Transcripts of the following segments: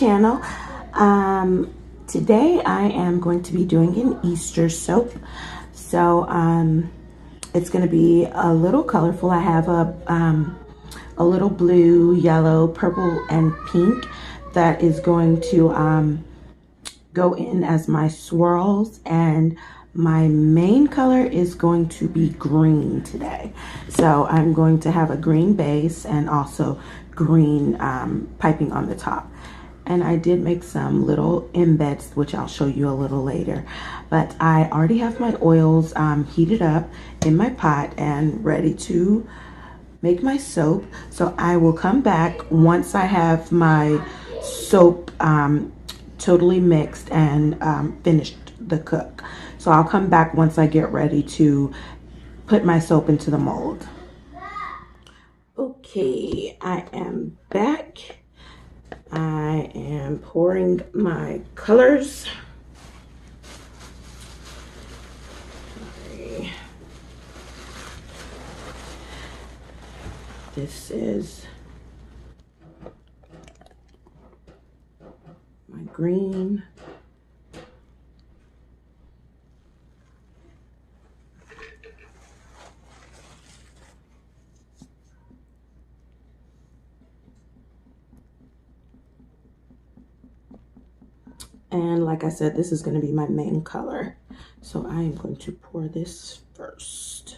channel. Today I am going to be doing an Easter soap. So it's going to be a little colorful. I have a little blue, yellow, purple, and pink that is going to go in as my swirls, and my main color is going to be green today. So I'm going to have a green base and also green piping on the top. And I did make some little embeds, which I'll show you a little later. But I already have my oils heated up in my pot and ready to make my soap. So I will come back once I have my soap totally mixed and finished the cook. So I'll come back once I get ready to put my soap into the mold. Okay, I am back. I am pouring my colors. Sorry. This is my green. And like I said, this is going to be my main color. So I am going to pour this first.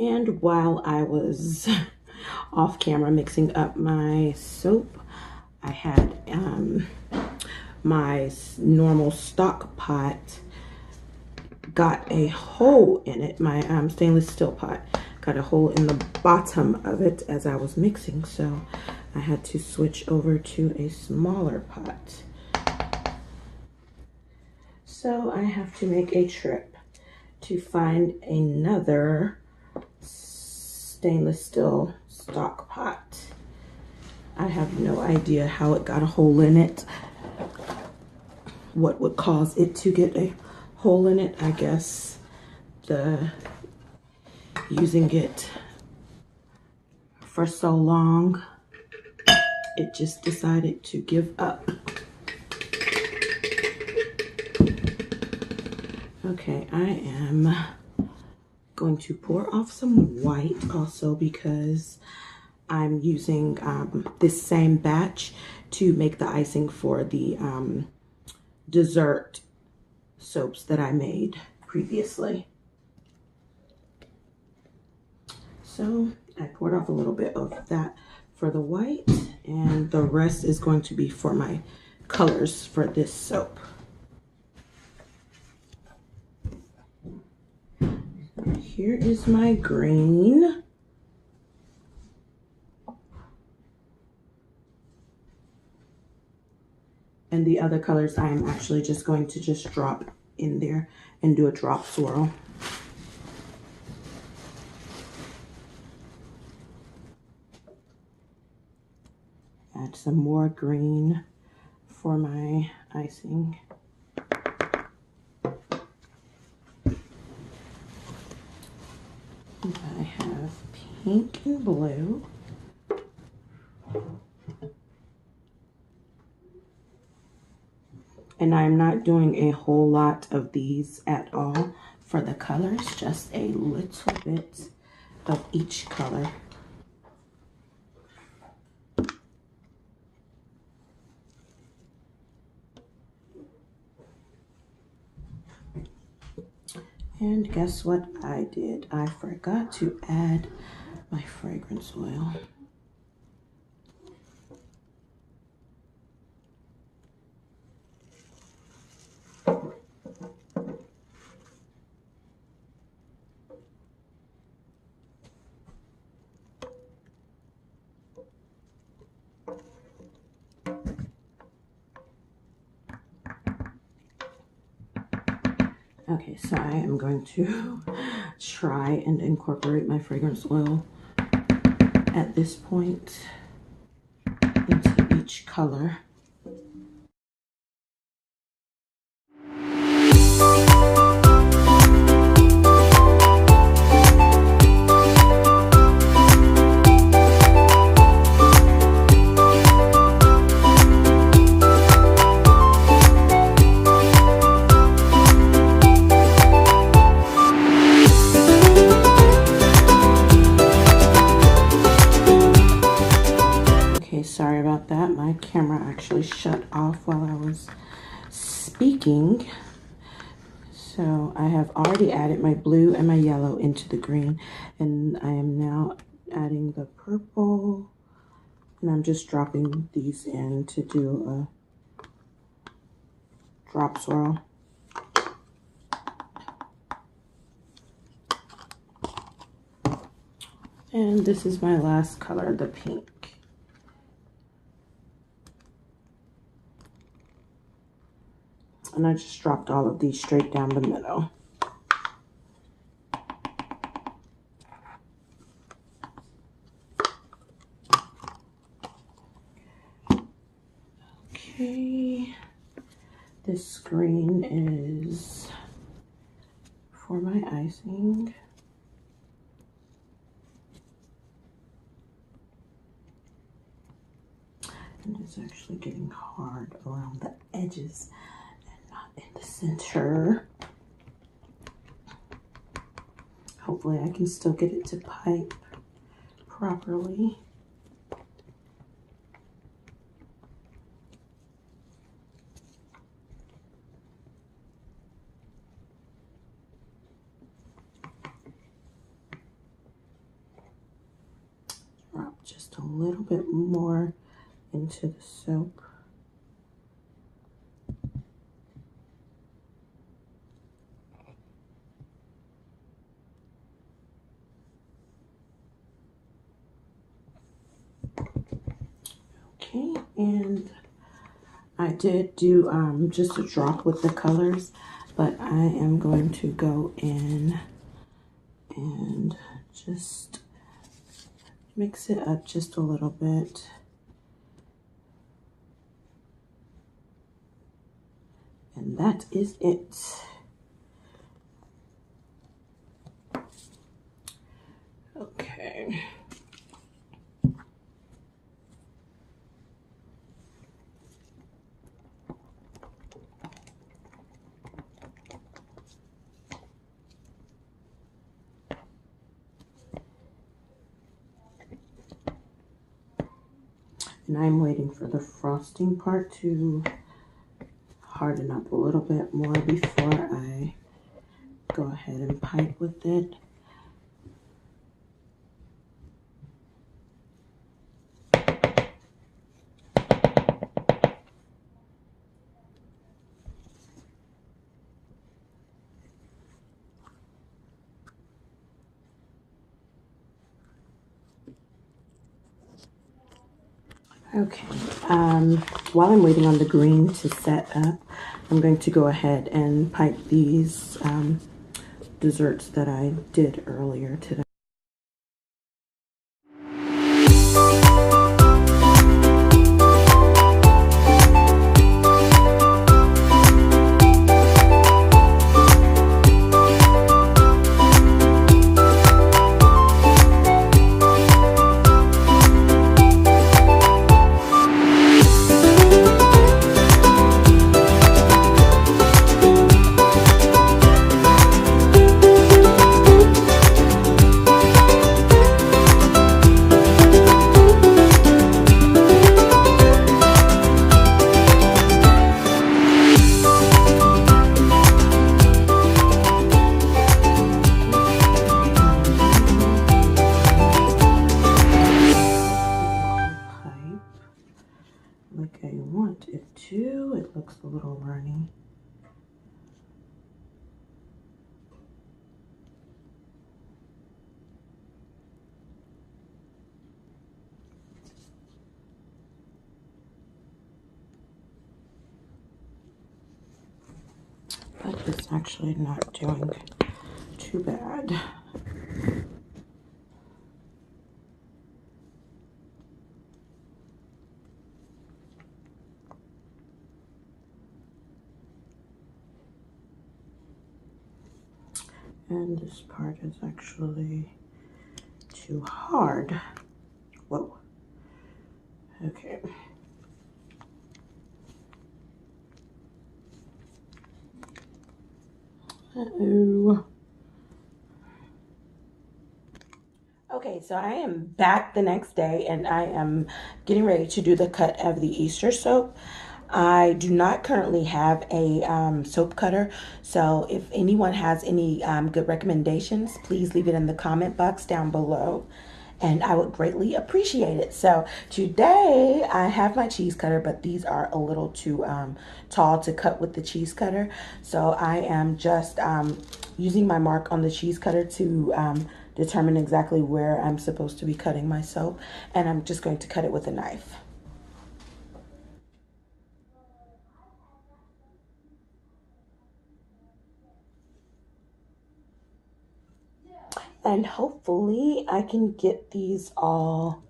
And while I was off camera mixing up my soap, I had my normal stock pot got a hole in it. My stainless steel pot got a hole in the bottom of it as I was mixing, so I had to switch over to a smaller pot. So I have to make a trip to find another stainless steel stock pot. I have no idea how it got a hole in it. What would cause it to get a hole in it? I guess using it for so long, it just decided to give up. Okay, I am going to pour off some white also because I'm using this same batch to make the icing for the dessert soaps that I made previously. So I poured off a little bit of that for the white, and the rest is going to be for my colors for this soap. Here is my green. And the other colors I am actually just going to just drop in there and do a drop swirl. Add some more green for my icing. I have pink and blue. And I'm not doing a whole lot of these at all for the colors, just a little bit of each color. And guess what I did? I forgot to add my fragrance oil. Okay, so I am going to try and incorporate my fragrance oil at this point into each color. actually shut off while I was speaking. So I have already added my blue and my yellow into the green, and I am now adding the purple, and I'm just dropping these in to do a drop swirl. And this is my last color, the pink. And I just dropped all of these straight down the middle. Okay, this green is for my icing. And it's actually getting hard around the edges and not in the center. Hopefully I can still get it to pipe properly. Drop just a little bit more into the soap. Okay, and I did do just a drop with the colors, but I am going to go in and just mix it up just a little bit. And that is it. Okay. And I'm waiting for the frosting part to harden up a little bit more before I go ahead and pipe with it. Okay, while I'm waiting on the green to set up, I'm going to go ahead and pipe these desserts that I did earlier today. Like I want it to. It looks a little runny. But it's actually not doing too bad. And this part is actually too hard. Whoa. Okay. Uh-oh. Okay, so I am back the next day and I am getting ready to do the cut of the Easter soap. I do not currently have a soap cutter, so if anyone has any good recommendations, please leave it in the comment box down below and I would greatly appreciate it. So today I have my cheese cutter, but these are a little too tall to cut with the cheese cutter. So I am just using my mark on the cheese cutter to determine exactly where I'm supposed to be cutting my soap, and I'm just going to cut it with a knife. And hopefully I can get these all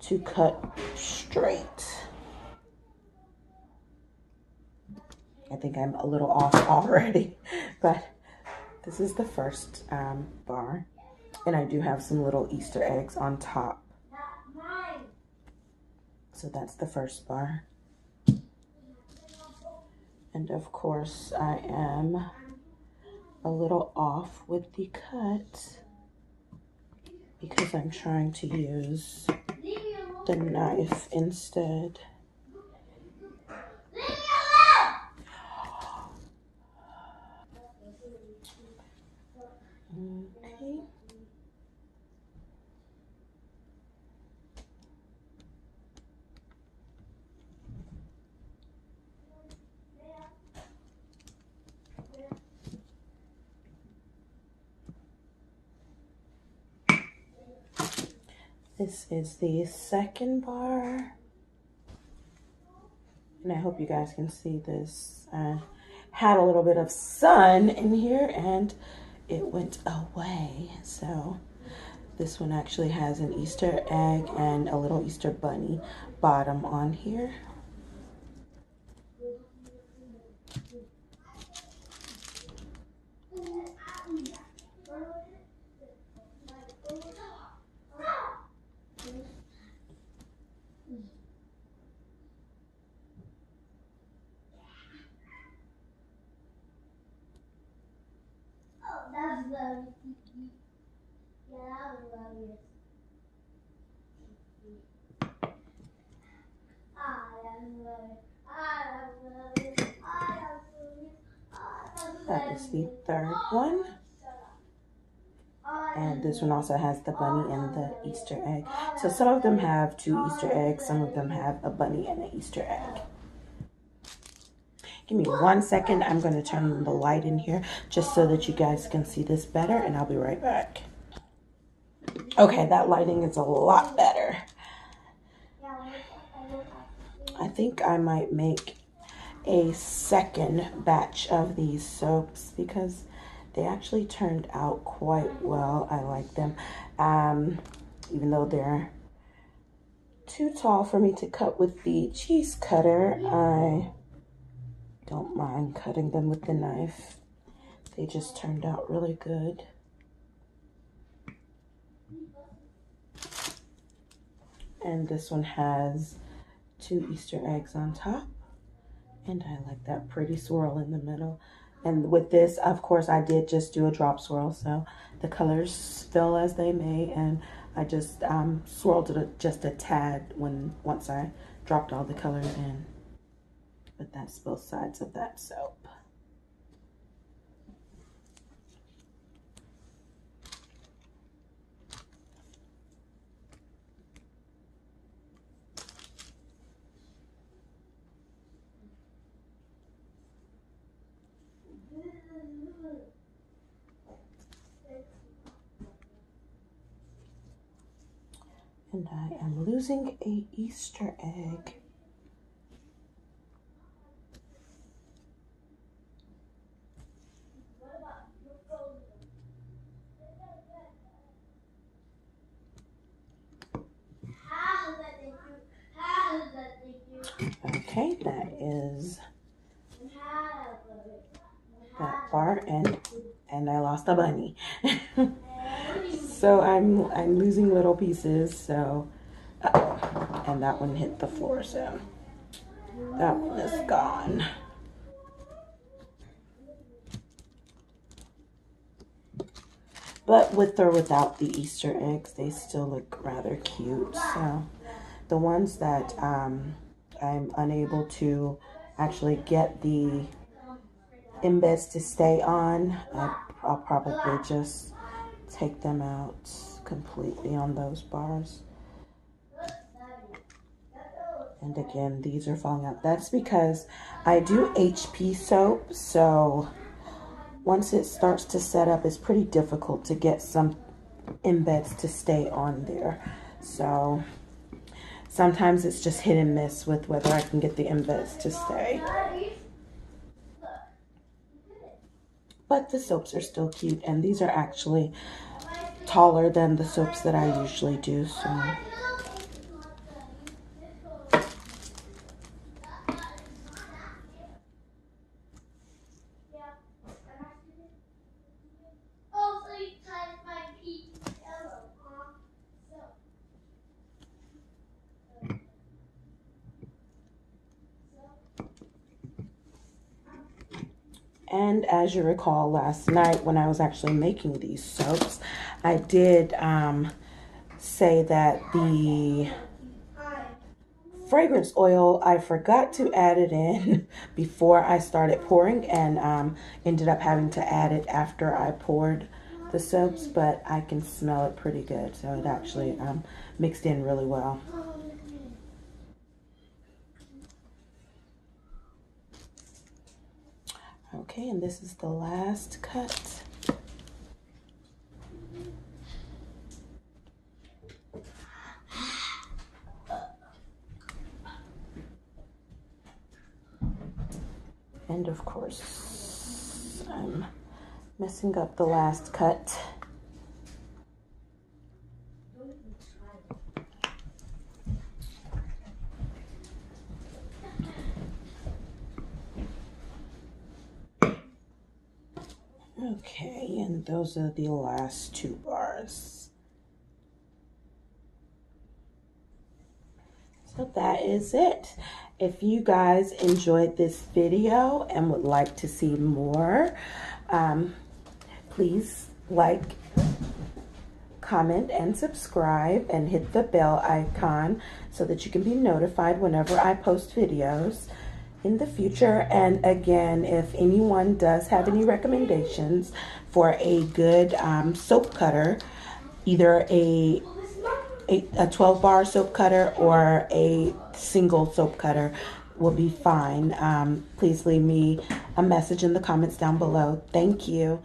to cut straight. I think I'm a little off already, but this is the first bar. And I do have some little Easter eggs on top. So that's the first bar. And of course I am a little off with the cut because I'm trying to use the knife instead. Okay. This is the second bar. And I hope you guys can see this. I had a little bit of sun in here and it went away. So this one actually has an Easter egg and a little Easter bunny bottom on here. That's lovely. Yeah, that was lovely. That is the third one. And this one also has the bunny and the Easter egg. So some of them have 2 Easter eggs, some of them have a bunny and an Easter egg. Give me 1 second. I'm going to turn on the light in here just so that you guys can see this better, and I'll be right back. Okay, that lighting is a lot better. I think I might make a second batch of these soaps because they actually turned out quite well. I like them. Even though they're too tall for me to cut with the cheese cutter, I don't mind cutting them with the knife. They just turned out really good. And this one has 2 Easter eggs on top. And I like that pretty swirl in the middle. And with this, of course, I did just do a drop swirl. So the colors fell as they may. And I just swirled it just a tad once I dropped all the colors in. But that's both sides of that soap. And I am losing a Easter egg. Okay, that is that bar, and I lost a bunny. So I'm losing little pieces. So and that one hit the floor, so that one is gone. But with or without the Easter eggs, they still look rather cute. So the ones that I'm unable to actually get the embeds to stay on, I'll probably just take them out completely on those bars. And again, these are falling out. That's because I do HP soap, so once it starts to set up, it's pretty difficult to get some embeds to stay on there. So sometimes it's just hit and miss with whether I can get the embeds to stay. But the soaps are still cute, and these are actually taller than the soaps that I usually do. So and as you recall, last night when I was actually making these soaps, I did say that the fragrance oil, I forgot to add it in before I started pouring, and ended up having to add it after I poured the soaps, but I can smell it pretty good. So it actually mixed in really well. Okay, and this is the last cut. And of course, I'm messing up the last cut. Okay, and those are the last two bars. So that is it. If you guys enjoyed this video and would like to see more, please like, comment, and subscribe, and hit the bell icon so that you can be notified whenever I post videos in the future. And again, if anyone does have any recommendations for a good soap cutter, either a 12 bar soap cutter or a single soap cutter will be fine, please leave me a message in the comments down below. Thank you.